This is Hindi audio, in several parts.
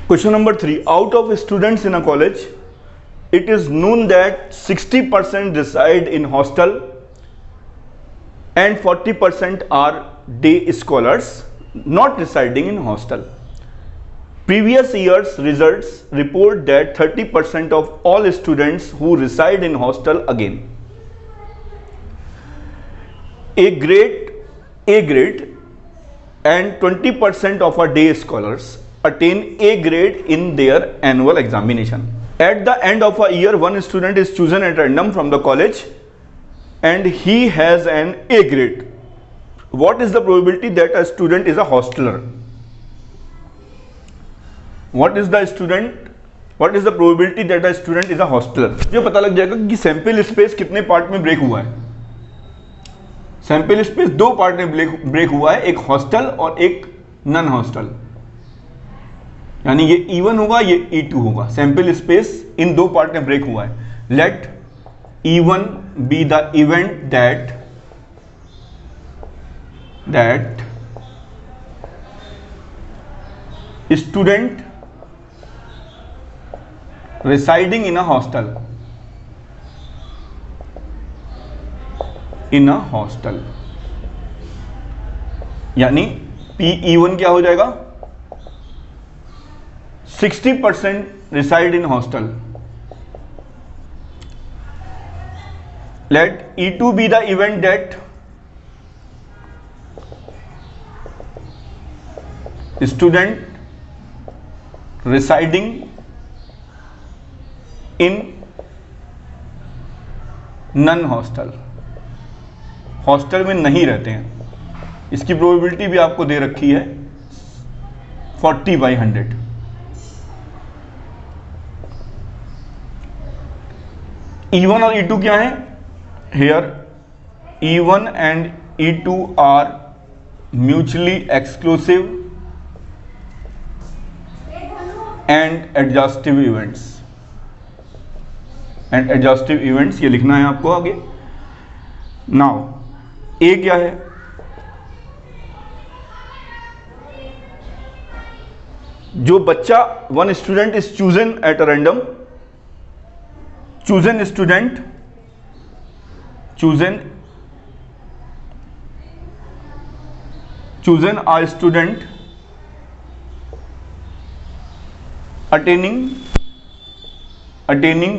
Question number 3. Out of students in a college, it is known that 60% reside in hostel and 40% are day scholars not residing in hostel. Previous year's results report that 30% of all students who reside in hostel again. A grade and 20% of our day scholars attain A grade in their annual examination. At the end of a year, one student is chosen at random from the college and he has an A grade. What is the probability that a student is a hosteler? What is the probability that a student is a hosteler? ये पता लग जाएगा कि सैंपल स्पेस कितने पार्ट में ब्रेक हुआ है. सैंपल स्पेस 2 पार्ट में ब्रेक हुआ है, एक हॉस्टल और एक नॉन हॉस्टल. यानी ये E1 होगा, ये E2 होगा. सैंपल स्पेस इन 2 पार्ट में ब्रेक हुआ है. Let E1 be the event that student residing in a hostel. यानी PE1 क्या हो जाएगा? 60% reside in hostel. Let E2 be the event that student residing in non hostel, hostel में नहीं रहते हैं. इसकी प्रोबेबिलिटी भी आपको दे रखी है 40/100. E1 और E2 क्या है? Here E1 and E2 are mutually exclusive and exhaustive events. And exhaustive events ये लिखना है आपको आगे. नाउ ए क्या है? जो बच्चा one student is chosen at a random, chosen student, chosen a student attaining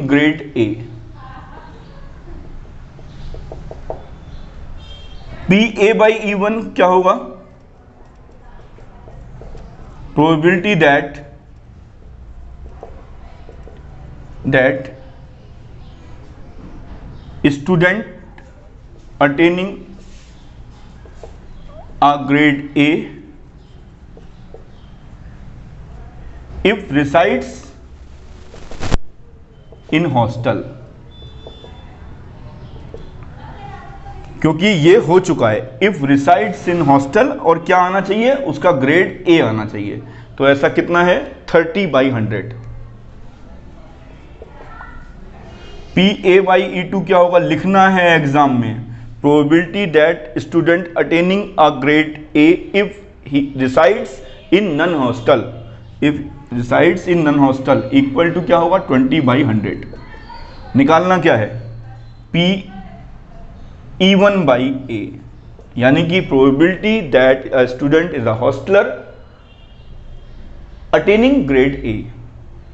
grade A. PA by E1 क्या होगा? Probability that student attaining a grade A if resides in hostel. क्योंकि ये हो चुका है इफ रिसाइड्स इन हॉस्टल, और क्या आना चाहिए? उसका ग्रेड ए आना चाहिए. तो ऐसा कितना है? 30/100. PA/E2 क्या होगा? लिखना है एग्जाम में. Probability that student attaining a grade A if he resides in non hostel, if resides in non hostel equal to क्या होगा? 20/100. निकालना क्या है? PE1/A. यानी कि probability that a student is a hosteler attaining grade A,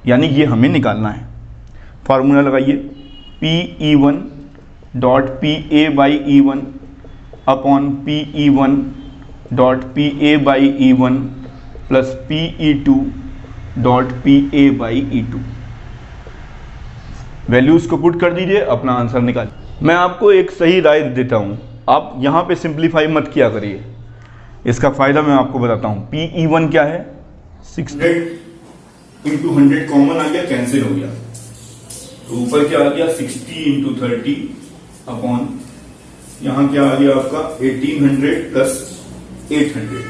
यानी ये हमें निकालना है. फॉर्मूला लगाइए. PE1.PA/E1 upon PE1.PA/E1 plus PE2.PA/E2. Values को पुट कर दीजिए, अपना आंसर निकालिए. मैं आपको एक सही राय देता हूं, आप यहां पे सिंप्लीफाई मत किया करिए. इसका फायदा मैं आपको बताता हूं. PE1 क्या है? 600 इंटू 100 कॉमन आ गया, कैंसिल हो गया. तो ऊपर क्या आ गया? 60 इंटू 30 अपॉन यहां क्या आ गया आपका? 1800 प्लस 800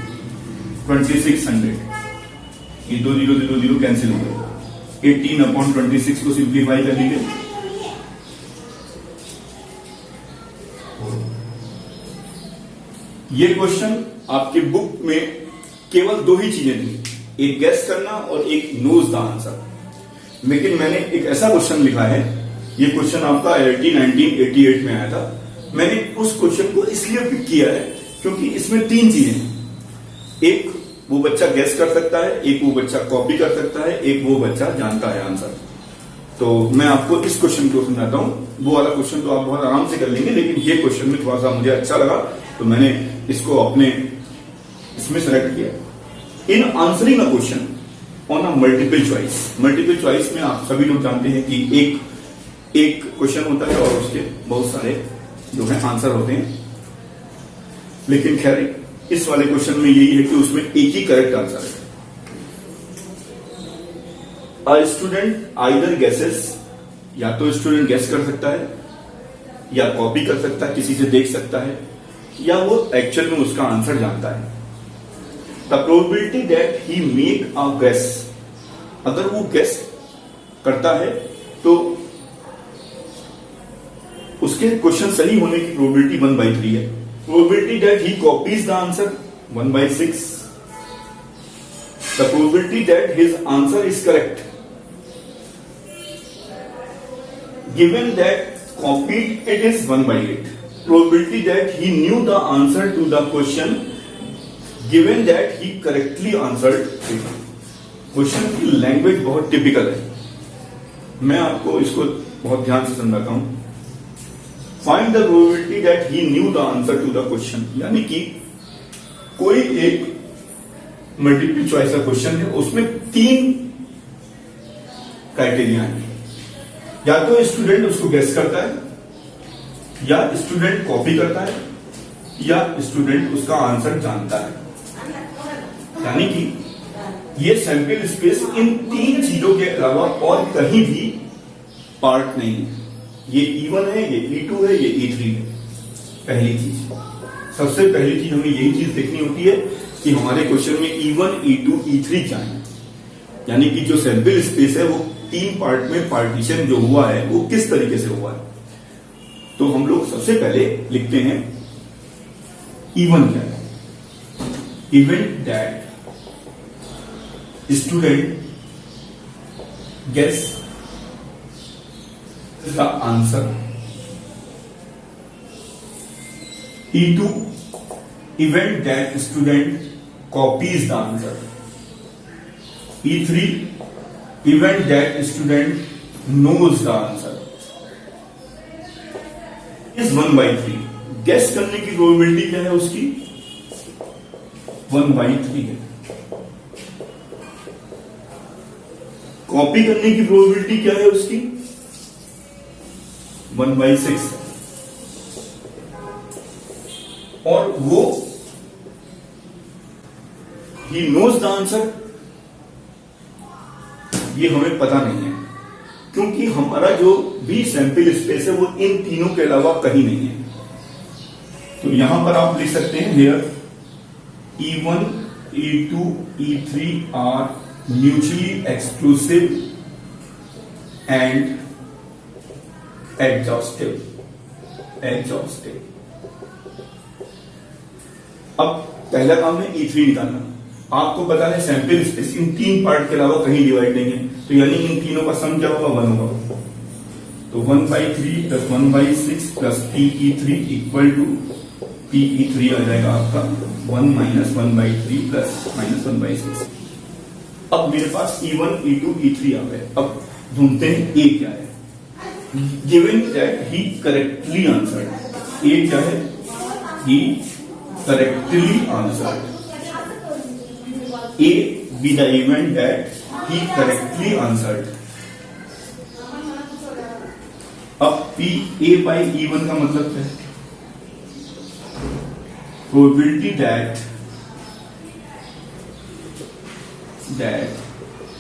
2600. ये 2 0 कैंसिल हो गया. 18/26 को सिंप्लीफाई कर लीजिए. ये क्वेश्चन आपके बुक में केवल 2 ही चीजें थी. एक गेस करना और एक नोज द आंसर। लेकिन मैंने एक ऐसा क्वेश्चन लिखा है, ये क्वेश्चन आपका IIT 1988 में आया था। मैंने उस क्वेश्चन को इसलिए पिक किया है क्योंकि इसमें 3 चीजें हैं। एक वो बच्चा गेस कर सकता है, एक वो बच्चा कॉपी कर सकता है, एक वो बच्चा जानता है आंसर। तो मैं आपको इस क्वेश्चन को समझाता हूं। वो वाला क्वेश्चन तो आप बहुत आराम से कर लेंगे, लेकिन ये क्वेश्चन में थोड़ा सा मुझे अच्छा लगा तो मैंने इसको अपने इसमें सेलेक्ट किया। In answering a question on a multiple choice. Multiple choice में आप सभी लोग जानते हैं कि एक क्वेश्चन होता है और उसके बहुत सारे जो है आंसर होते हैं। लेकिन खैर इस वाले क्वेश्चन में यही है कि उसमें एक ही करेक्ट आंसर है। अ स्टूडेंट आइदर गेसेस, या तो स्टूडेंट गेस कर सकता है या कॉपी कर सकता है, किसी से देख सकता है, या वो एक्चुअल में उसका आंसर जानता है। The probability that he make a guess, अगर वो गेस करता है तो उसके क्वेश्चन सही होने की प्रोबेबिलिटी 1/3 है। Probability that he copies the answer 1/6। The probability that his answer is correct given that copied it is 1/8. Probability that he knew the answer to the question given that he correctly answered it. Question की लैंग्वेज बहुत टिपिकल है, मैं आपको इसको बहुत ध्यान से समझाता हूं। Find the probability that he knew the answer to the question, यानी कि कोई एक मल्टीपल चॉइस का क्वेश्चन है, उसमें 3 क्राइटेरिया है। या तो स्टूडेंट उसको गेस करता है, या स्टूडेंट कॉपी करता है, या स्टूडेंट उसका आंसर जानता है। यानी कि ये सैंपल स्पेस इन 3 चीजों के अलावा और कहीं भी पार्ट नहीं है। ये E1 है, ये E2 है, ये E3 है। पहली चीज, सबसे पहली चीज हमें यही चीज देखनी होती है कि हमारे क्वेश्चन में E1, E2, E3 क्या है। यानी कि जो सैंपल स्पेस है वो 3 पार्ट में पार्टीशन जो हुआ है वो किस तरीके से हुआ है। तो हम लोग सबसे पहले लिखते हैं E1 क्या है। Event that student guess the answer. E2 event that student copies the answer. E3 event that student knows the answer is 1/3। Guess करने की प्रोबेबिलिटी क्या है उसकी 1/3 है। कॉपी करने की प्रोबेबिलिटी क्या है उसकी 1/6 है। और वो he knows the answer, ये हमें पता नहीं है क्योंकि हमारा जो भी सैंपल स्पेस है वो इन तीनों के अलावा कहीं नहीं है। तो यहां पर आप लिख सकते हैं here E1, E2, E3 are mutually exclusive and exhaustive. अब पहला काम है E3 निकालना। आपको पता है सैंपल स्पेस इन 3 पार्ट के अलावा कहीं डिवाइड नहीं है, तो यानी इन तीनों का सम क्या होगा 1 होगा। तो 1/3 plus 1/6 plus PE3 equal to PE3 आ जाएगा आपका 1 माइनस 1/3 प्लस माइनस 1/6। अब मेरे पास E1, E2, E3 आ गए। अब ढूंढते हैं A क्या है। Given that he correctly answered. A क्या है, he correctly answered. A be the event that he correctly answered। अब P A by E1 का मतलब है probability that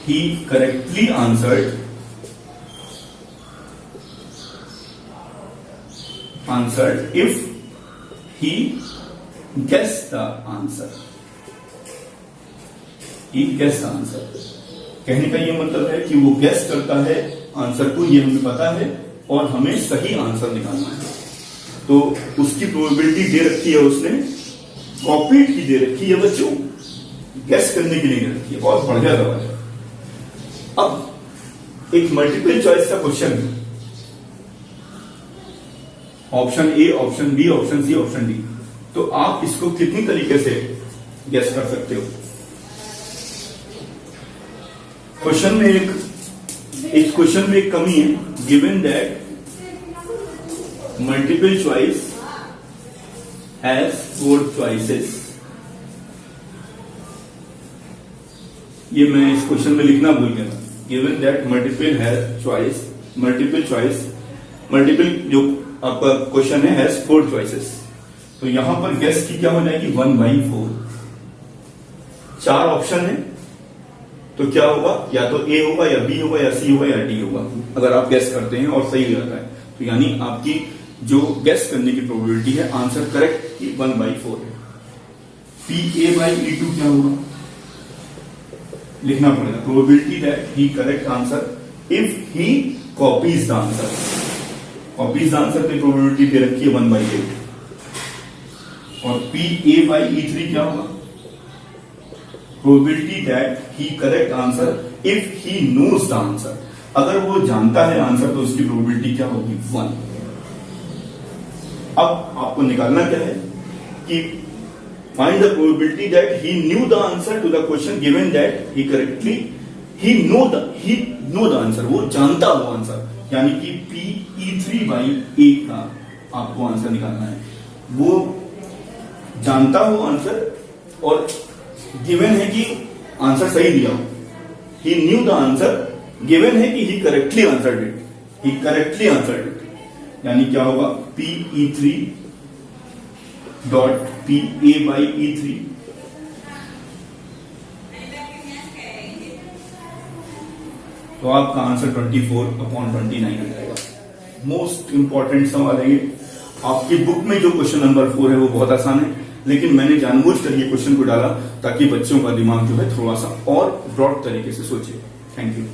he correctly answered if he guessed the answer। Guess answer कहने का ये मतलब है कि वो गेस करता है आंसर को, ये हमें पता है और हमें सही आंसर निकालना है। तो उसकी प्रोबेबिलिटी दे रखी है उसने, कॉपीड की दे रखी है बच्चों। गेस करने के लिए नहीं रखी है, बहुत बढ़िया सवाल है। अब एक मल्टीपल चॉइस का question, option A, option B, option C, option D, तो आप इसको कितनी तरीके से गेस कर सकते हो? क्वेश्चन में इस क्वेश्चन में एक कमी है, given that multiple choice has 4 choices. ये मैं इस क्वेश्चन में लिखना भूल गया था। गिवन दैट मल्टीपल जो आपका क्वेश्चन है हैज 4 चॉइसेस, तो यहां पर गेस की क्या हो जाएगी 1/4। 4 ऑप्शन है तो क्या होगा, या तो ए होगा या बी होगा या सी होगा या डी होगा, अगर आप गेस करते हैं और सही रहता है तो, यानी आपकी जो गेस करने की प्रोबेबिलिटी है आंसर करेक्ट की 1/4 है। PA/E2 क्या होगा, लिखना पड़ेगा, probability that he correct answer if he copies the answer. Copies the answer की प्रोबेबिलिटी दे रखी है 1/8। और PA/E3 क्या होगा, probability that he correct answer if he knows the answer. अगर वो जानता है आंसर तो उसकी प्रोबेबिलिटी क्या होगी 1। अब आपको निकालना क्या है कि find the probability that he knew the answer to the question given that he correctly he know the answer, वो जानता हो आंसर, यानी कि PE3/A का आपको आंसर निकालना है। वो जानता हो आंसर और गिवन है कि आंसर सही दिया हो। ही न्यू द आंसर, गिवन है कि ही करेक्टली आंसर्ड इट, यानी क्या होगा PE3 PA/E3 तो आपका आंसर 24/29 आ जाएगा। मोस्ट इंपॉर्टेंट सवाल है ये। आपकी बुक में जो क्वेश्चन नंबर 4 है वो बहुत आसान है, लेकिन मैंने जानबूझकर ये क्वेश्चन को डाला ताकि बच्चों का दिमाग जो है थोड़ा सा और ब्रॉड तरीके से सोचे। Thank you.